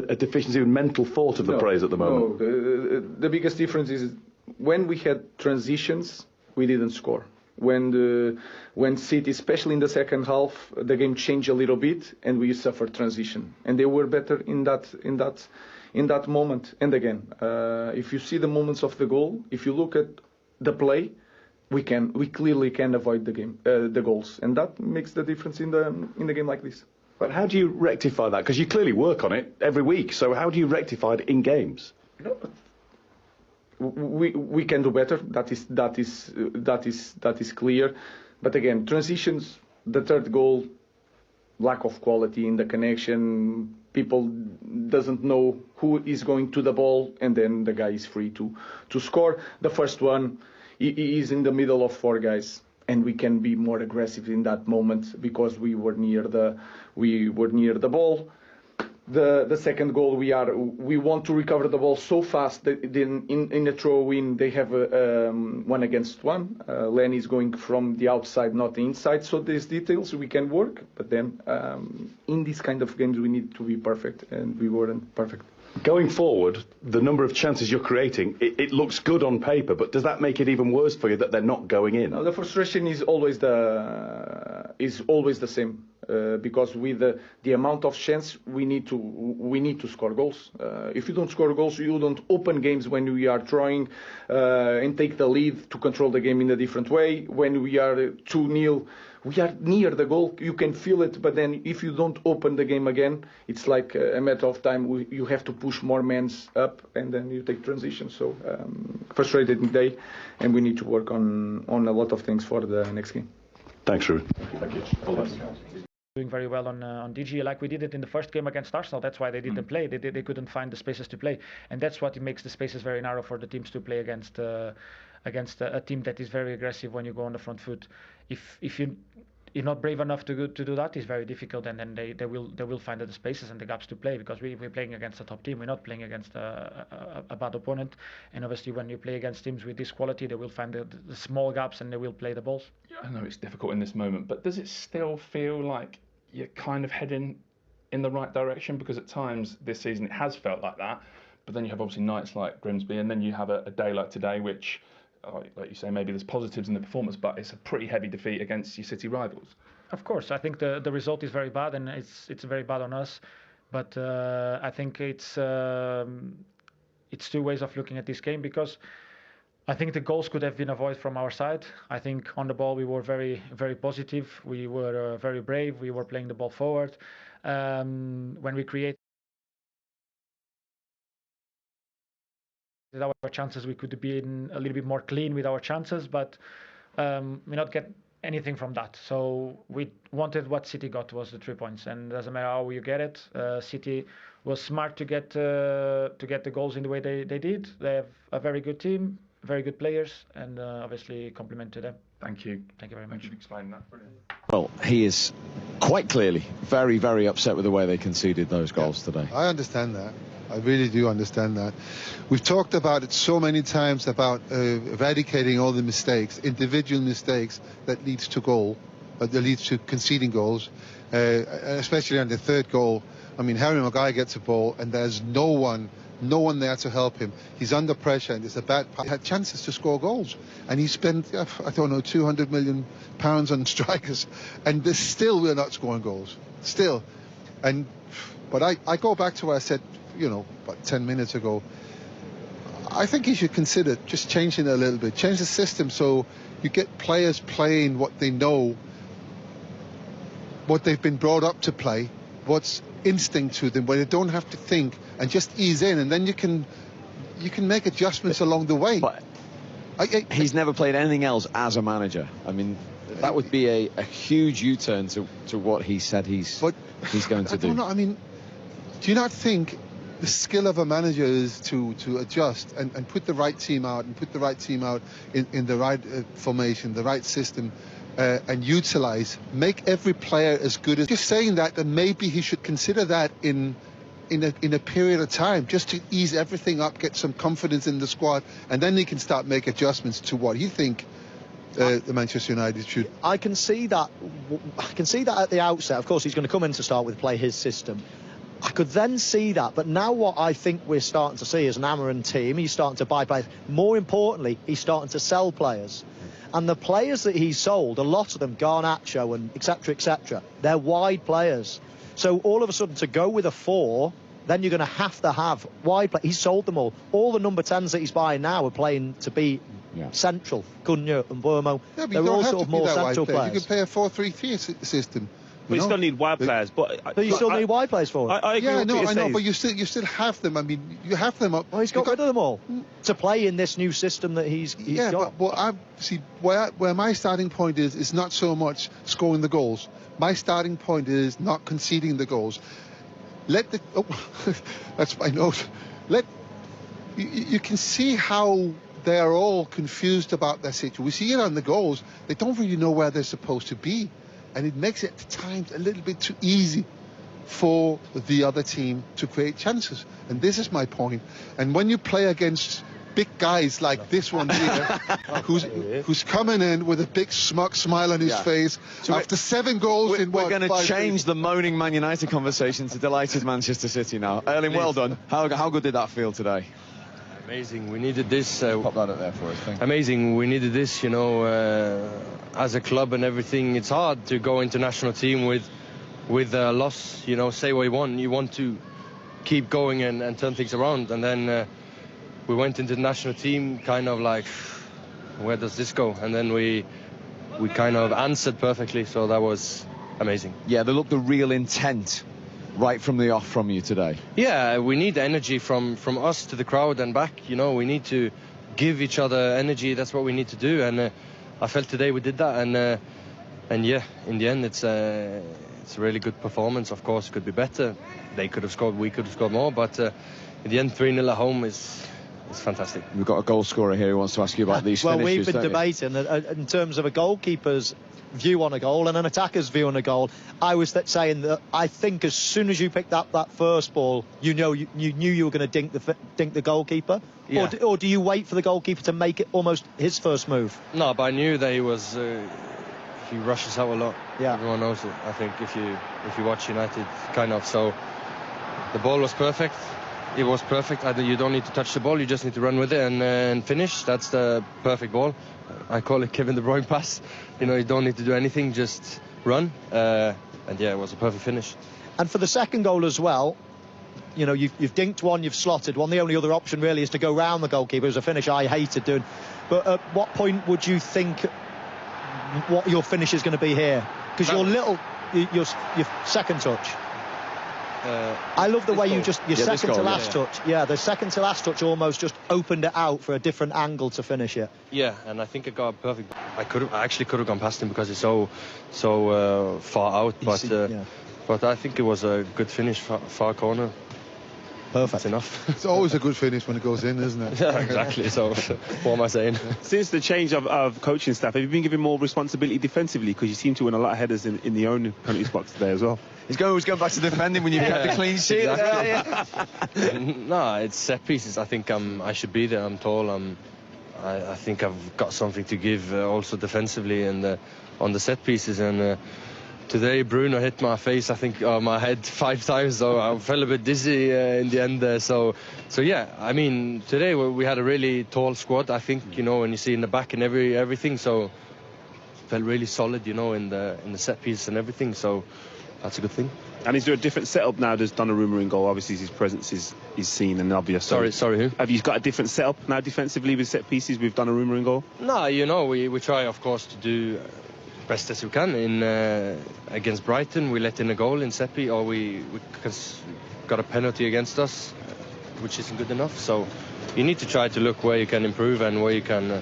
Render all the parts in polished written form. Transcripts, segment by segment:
a deficiency in mental thought of the players at the moment? No, the biggest difference is when we had transitions, we didn't score. When City, especially in the second half, the game changed a little bit and we suffered transition, and they were better in that moment. And again, if you see the moments of the goal, if you look at the play, we clearly can avoid the goals, and that makes the difference in the game like this. But how do you rectify that? Because you clearly work on it every week. So how do you rectify it in games? We can do better. That is clear. But again, transitions, the third goal, lack of quality in the connection. People doesn't know who is going to the ball, and then the guy is free to score. The first one, he is in the middle of four guys, and we can be more aggressive in that moment because we were near the ball. The second goal, we want to recover the ball so fast that in a throw-in they have a 1-against-1. Len is going from the outside, not the inside. So these details we can work, but then in these kind of games we need to be perfect, and we weren't perfect. Going forward, the number of chances you're creating, it looks good on paper, but does that make it even worse for you that they're not going in? No, the frustration is always the same. Because with the amount of chance we need to score goals. If you don't score goals, you don't open games when we are trying and take the lead to control the game in a different way. When we are 2-0, we are near the goal. You can feel it, but then if you don't open the game again, it's like a matter of time. You have to push more men up, and then you take transition. So frustrating day, and we need to work on a lot of things for the next game. Thanks, Ruben. Thank you. Doing very well on DG, like we did it in the first game against Arsenal. That's why they didn't play. They couldn't find the spaces to play, and that's what makes the spaces very narrow for the teams to play against a team that is very aggressive when you go on the front foot. If you're not brave enough to do that, it's very difficult, and then they will find the spaces and the gaps to play, because we're playing against a top team. We're not playing against a bad opponent, and obviously when you play against teams with this quality, they will find the small gaps and they will play the balls. I know it's difficult in this moment, but does it still feel like you're kind of heading in the right direction? Because at times this season it has felt like that, but then you have obviously nights like Grimsby, and then you have a day like today, which, like you say, maybe there's positives in the performance, but it's a pretty heavy defeat against your City rivals. Of course, I think the result is very bad, and it's very bad on us. But I think it's two ways of looking at this game, because I think the goals could have been avoided from our side. I think on the ball we were very, very positive. We were very brave. We were playing the ball forward. When we created our chances, we could have been a little bit more clean with our chances, but we not get anything from that. So we wanted what City got, was the 3 points, and it doesn't matter how you get it. City was smart to get the goals in the way they did. They have a very good team, very good players, and obviously compliment to them. Thank you. Thank you very much. Thank you for explaining that. Brilliant. Well, he is quite clearly very, very upset with the way they conceded those goals today. I understand that. I really do understand that. We've talked about it so many times about eradicating all the mistakes, individual mistakes that leads to goal, that leads to conceding goals, especially on the third goal. I mean, Harry Maguire gets a ball and there's no one there to help him. He's under pressure and it's a bad pass. He had chances to score goals, and he spent, I don't know, £200 million on strikers, and still we're not scoring goals. Still. But I go back to what I said, about 10 minutes ago. I think he should consider just changing it a little bit, change the system so you get players playing what they know, what they've been brought up to play, what's instinct to them, where they don't have to think, and just ease in, and then you can make adjustments along the way. But he's never played anything else as a manager. I mean, that would be a huge U-turn to what he said he's going to do. I don't know. I mean, do you not think the skill of a manager is to adjust and put the right team out, and put the right team out in the right formation, the right system, and make every player as good as... Just saying that maybe he should consider that in a period of time, just to ease everything up, get some confidence in the squad, and then he can start make adjustments to what he think the Manchester United should. I can see that at the outset. Of course, he's going to come in to start with, play his system. I could then see that, but now what I think we're starting to see is an Amorim team. He's starting to buy players. More importantly, he's starting to sell players. And the players that he's sold, a lot of them, Garnacho and etc., they're wide players. So all of a sudden, to go with a 4, then you're going to have wide players. He's sold them all. All the number 10s that he's buying now are playing to be central. Cunha and Burmo. Yeah, but they're you don't all have sort to of be more that central wide player. players. You can play a 4-3-3 system. But you still need wide players. But you still need wide players for it. I agree with I know, says. but you still have them. I mean, you have them up. Well, he's got rid of them all to play in this new system that he's got. But I see where my starting point is not so much scoring the goals. My starting point is not conceding the goals. That's my note. You can see how they are all confused about their situation. We see it on the goals. They don't really know where they're supposed to be. And it makes it at times a little bit too easy for the other team to create chances. And this is my point. And when you play against big guys like this one here, who's coming in with a big smug smile on his face so after 7 goals in we're going to change days? the moaning Man United conversation to delighted Manchester City now. Erling, well done. How good did that feel today? Amazing. We needed this. Pop that up there for us. Thank you. Amazing. We needed this, you know, as a club and everything. It's hard to go into national team with a loss. You know, say what you want. You want to keep going and turn things around. And then we went into the national team kind of like, where does this go? And then we kind of answered perfectly. So that was amazing. Yeah, they looked the real intent right from the off from you today. Yeah, we need energy from us to the crowd and back. You know, we need to give each other energy. That's what we need to do. And I felt today we did that. And yeah, in the end, it's a really good performance. Of course, it could be better. They could have scored. We could have scored more. But in the end, 3-0 at home is fantastic. We've got a goal scorer here who wants to ask you about these finishes. Well, we've been debating in terms of a goalkeeper's view on a goal and an attacker's view on a goal. I was saying that I think as soon as you picked up that first ball, you knew you were going to dink the goalkeeper. Yeah. Or do you wait for the goalkeeper to make it almost his first move? No, but I knew that he was. He rushes out a lot. Yeah. Everyone knows it. I think if you watch United, kind of. So the ball was perfect. It was perfect. You don't need to touch the ball. You just need to run with it and finish. That's the perfect ball. I call it Kevin De Bruyne pass. You know, you don't need to do anything. Just run. And yeah, it was a perfect finish. And for the second goal as well, you know, you've dinked one, you've slotted one. The only other option really is to go round the goalkeeper. It was a finish I hated doing. But at what point would you think what your finish is going to be here? Because your second touch. I love the way you just your second to last touch. Yeah, the second to last touch almost just opened it out for a different angle to finish it. Yeah, and I think I got a perfect. I actually could have gone past him because it's so far out. But I think it was a good finish, far corner. Perfect. That's enough. It's always a good finish when it goes in, isn't it? Yeah, exactly. So what am I saying? Since the change of coaching staff, have you been given more responsibility defensively? Because you seem to win a lot of headers in the own penalty box today as well. He's going back to defending when you kept the clean sheet. Exactly. No, it's set pieces. I think I should be there. I'm tall. I think I've got something to give also defensively and on the set pieces. And today Bruno hit my face, I think, my head 5 times, so I felt a bit dizzy in the end. So yeah, I mean, today we had a really tall squad. I think, you know, when you see in the back and everything, so felt really solid, you know, in the set pieces and everything. So that's a good thing. And is there a different setup now? There's Donnarumma in goal. Obviously, his presence is seen and obvious. Sorry, who? Have you got a different setup now defensively with set pieces with Donnarumma in goal? No, you know, we try, of course, to do best as we can. Against Brighton, we let in a goal in set piece, or we got a penalty against us, which isn't good enough. So you need to try to look where you can improve and where you can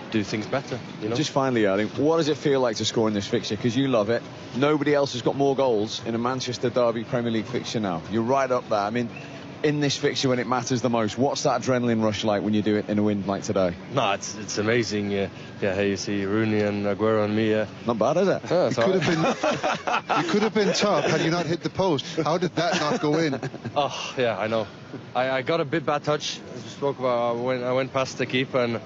do things better, you know. Just finally, Erling, what does it feel like to score in this fixture? Because you love it. Nobody else has got more goals in a Manchester Derby Premier League fixture now. You're right up there. I mean, in this fixture when it matters the most, what's that adrenaline rush like when you do it in a win like today? No, it's amazing. Yeah, hey, you see Rooney and Aguero and me. Not bad, is it? Yeah, you could have been top had you not hit the post. How did that not go in? Oh yeah, I know. I got a bit bad touch. As we spoke about, I went past the keeper and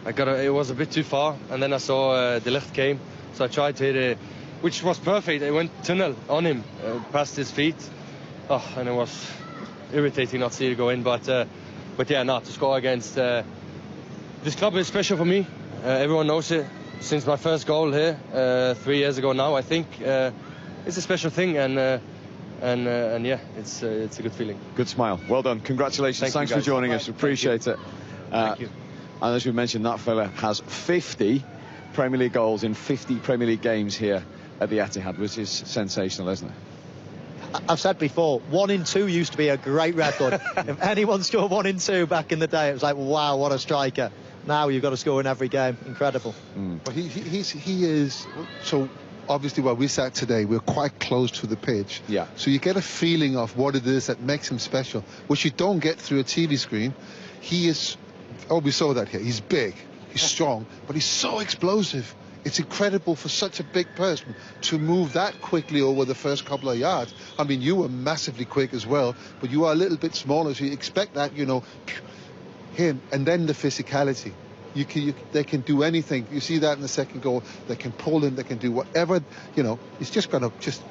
it was a bit too far, and then I saw De Ligt came, so I tried to hit it, which was perfect. It went tunnel on him, past his feet, and it was irritating not to see it go in. But yeah, not to score against this club is special for me. Everyone knows it. Since my first goal here 3 years ago now, I think it's a special thing, and yeah, it's a good feeling. Good smile. Well done. Congratulations. Thanks for joining us. Appreciate it. Thank you. And as we mentioned, that fella has 50 Premier League goals in 50 Premier League games here at the Etihad, which is sensational, isn't it? I've said before, 1 in 2 used to be a great record. If anyone scored 1 in 2 back in the day, it was like, wow, what a striker. Now you've got to score in every game. Incredible. But he is so. Obviously, where we sat today, we're quite close to the pitch. Yeah. So you get a feeling of what it is that makes him special, which you don't get through a TV screen. He is. Oh, we saw that here. He's big, he's strong, but he's so explosive. It's incredible for such a big person to move that quickly over the first couple of yards. I mean, you were massively quick as well, but you are a little bit smaller, so you expect that, you know, him, and then the physicality. They can do anything. You see that in the second goal. They can pull in, they can do whatever, you know. He's just going to just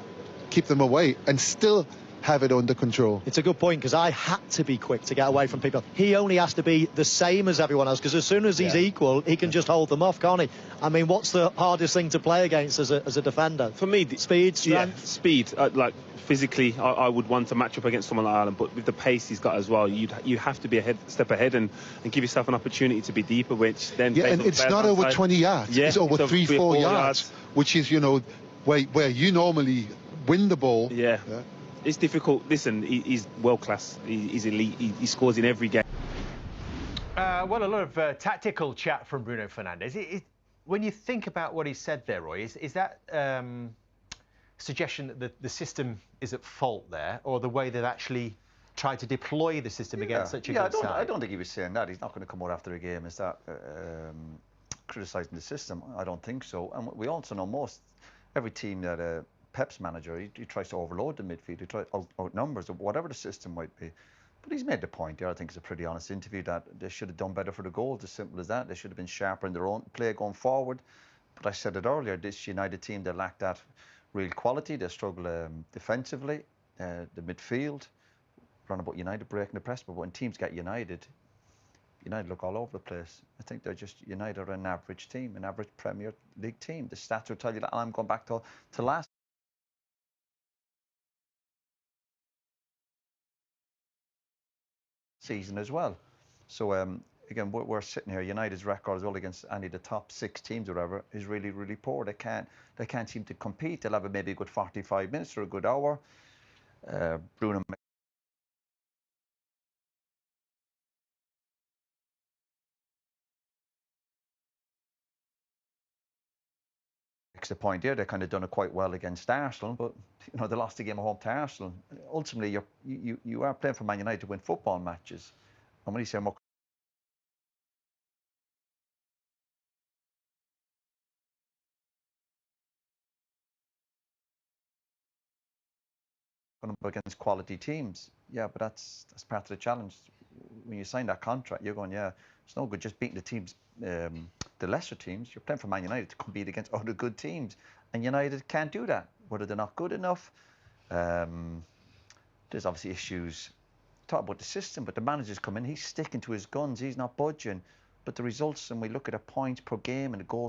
keep them away and still have it under control. It's a good point, because I had to be quick to get away from people. He only has to be the same as everyone else, because as soon as he's equal, he can just hold them off, can't he? I mean, what's the hardest thing to play against as a defender? For me, speed, strength? Yeah, speed. Like physically, I would want to match up against someone like Haaland, but with the pace he's got as well, you have to be a step ahead and give yourself an opportunity to be deeper, which then... Yeah, and it's not over 20 yards. Yeah, it's over 3-4 yards, which is, you know, where you normally win the ball. Yeah. It's difficult. Listen, he's world class. He's elite. He scores in every game. Well, a lot of tactical chat from Bruno Fernandes. When you think about what he said there, Roy, is that suggestion that the system is at fault there, or the way they've actually tried to deploy the system against such a good side? I don't think he was saying that. He's not going to come out after a game and start criticising the system. I don't think so. And we also know every team that Pep's manager, he tries to overload the midfield, he tries outnumbers, or whatever the system might be. But he's made the point there, I think it's a pretty honest interview, that they should have done better for the goals, as simple as that. They should have been sharper in their own play going forward. But I said it earlier, this United team, they lack that real quality. They struggle defensively, the midfield. Run about United breaking the press, but when teams get United look all over the place. I think they're just United are an average team, an average Premier League team. The stats will tell you that, and I'm going back to last season as well. So again, we're sitting here. United's record as well against any of the top 6 teams or whatever is really, really poor. They can't seem to compete. They'll have maybe a good 45 minutes or a good hour. Bruno makes the point here. They kind of done it quite well against Arsenal, but you know, they lost the game at home to Arsenal. Ultimately, you are playing for Man United to win football matches. And when you say more against quality teams, yeah, but that's part of the challenge. When you sign that contract, you're going, yeah, it's no good just beating the teams, the lesser teams. You're playing for Man United to compete against other good teams, and United can't do that. Whether they're not good enough, there's obviously issues. Talk about the system, but the manager's come in, he's sticking to his guns, he's not budging. But the results, and we look at the points per game and the goals